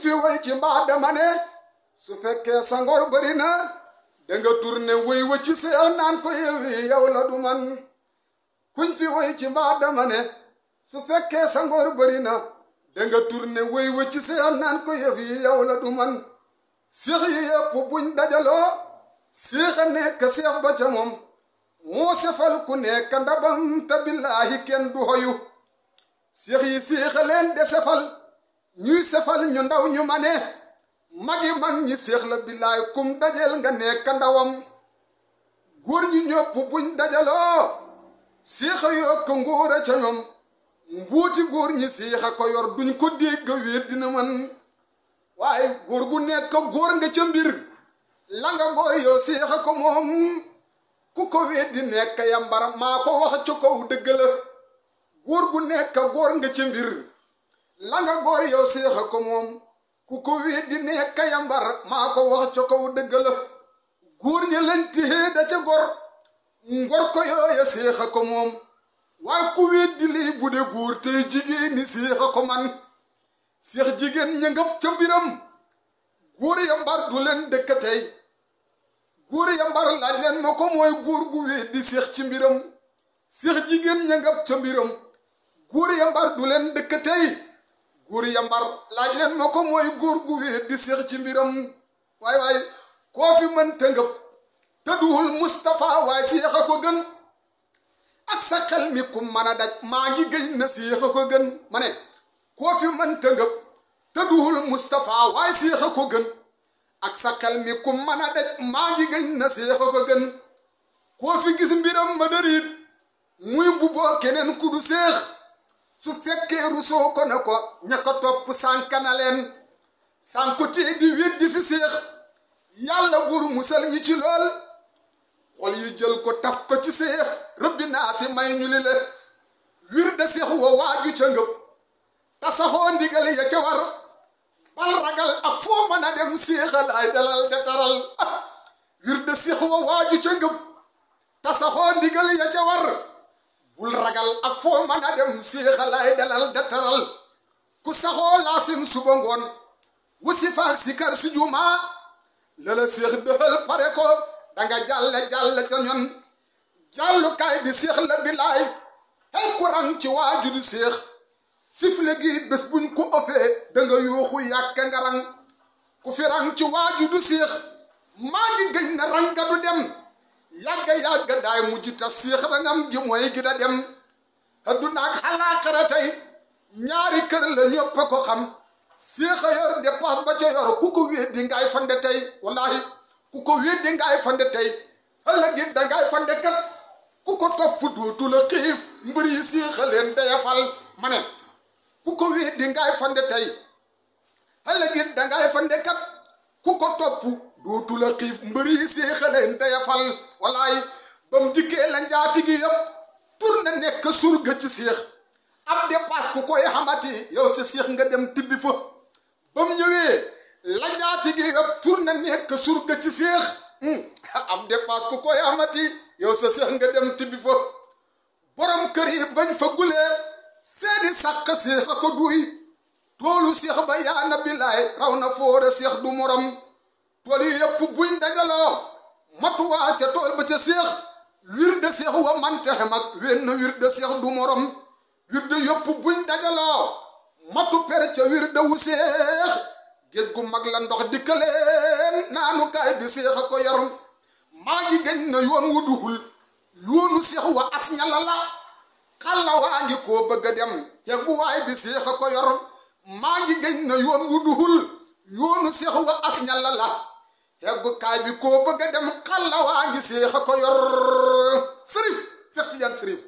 fi way ci mbaa dama ne su fekkee sa ngor bari na danga tourné way wa ci seex naan ko yewi yow la du man kuñ fi way ci mbaa dama ne su fekkee sa ngor bari na danga tourné way wa ci seex naan ko yewi yow la du man seex yi yëpp buñ dajaloo seex a nekk seex ba ca moom moo sefal ku nekk ndabam te billaahi kenn du hoyu seex yi seex a leen de sefal ñuy sefal ñu ndaw ñu ma ne magi mag ñi seex la billaahi kum dajel nga nekk ndawam góor ñi ñëpp buñ dajaloo seex a yokk nguur a ca ñoom mbuuti góor ñi seex a ko yor duñ ko dégg wéet dina man waaye góor gu nekk góor nga ca mbir la nga góor yow seex a ko moom ku ko weddi nekk yambar maa ko wax ca kaw dëgg la góor gu nekk góor nga ca mbir la nga góor yow seex a ko moom ku ko weddi nekk yambar maa ko wax ca kaw dëgg la góor ña lañ téye da ca gor ngor ko yooya seex a ko moom waaye ku weddi lii bu de góor tey jigéen ni seex a ko man seex jigéen ña ngëp ca mbiram góor yambar du leen dëkk tey góor yambar laaj leen ma ko mooy góor gu weddi seex ci mbiram seex jigéen ña ngëp ca mbiram góor yambar du leen dëkk tey góor yambar laaj leen ma ko mooy góor gu weddi seex ci mbiram waay koo fi mën te ngëp te duhul Mustapha waaye seex a ko gën ak sa xel mi ku mën a daj maa ngi gëj na seex a ko gën ma ne koo fi mën te ngëp te duhul Mustapha waaye seex a ko gën ak sa xel mi ku mën a daj maa ngi gëj na seex a ko gën koo fi gis mbiram ma dëriit muy mbuboo keneen ku du seex su fekkee rusoo ko ne ko ña ko topp sànk na leen sànku tee di weddi fi seex yàlla buur musal ñi ci lool xol yi jël ko taf ko ci seex rëbbi naa si may ñu li le wir de seex wa waaju ca ngëp tasaxoo ndigal ya ca war bal ragal ak foo mën a dem seexal ay dalal de taral wir de seex wa waaju ca ngëp tasaxoo ndigal ya ca war bul ragal ak foo mën a dem seexal ay dalal de taral ku saxoo laasim suba ngoon wusi faak si kar si jumaa lala seex dëxal pare ko danga jàlle ca ñon jàllukaay bi seex la bilaay hey ku rang ci waaju du seex sifle gi bés buñ ko ofee danga yuuxu yàkke nga rang ku fi rang ci waaju du seex maa ngi gëj na ranga du dem yàgga daay mujj ta seex rangam gi mooy gi da dem adduna ak xalaaxara tey ñaari kër la ñëpp ko xam seex a yor dépense ba ca yor ku ko weddi ngaay fande tey wallahi ku ko weddi ngaay fande tey ëllëg it dangay fande kat ku ko topp duutu la xiif mbër yi seex a leen dayafal ma ne ku ko weddi ngaay fande tey ëllëg it dangay fande kat ku ko topp duutu la xiif mbër yi seex a leen dayafal wallahi ba mu dikkee la njaati gi yëpp tur na nekk surga ci seex ab dépasse ku koy xamati yow sa seex nga dem tibbi fa ba mu ñëwee la njaati gi yëpp tur na nekk surga ci seex ab dépasse ku koy xamati yow sa seex nga dem tibbi fa borom kër yi bañ fa gulee seeni sàq seex a ko duy toolu seex ba yaana bilaay raw na foore seex du morom tool yi yëpp buñ dajaloo matuwaa ca tool ba ca seex wir de seex wa mante mag wenn wir de seex du morom wir de yëpp buñ dajaloo matu per ca wir de wu seex géej gu mag la ndox dikkaleen naanu kaay bi seex a ko yor maa ngi gëñ na yoon wu duhul yoonu seex wa as ñala la xalla waa ngi koo bëgg a dem teguwaay bi seex a ko yor maa ngi gëñ na yoon wu duhul yoonu seex wa as ñala la tegukaay bi koo bëgg a dem xalla waa ngi seex a ko yor sërif Seex Tijaan Sërif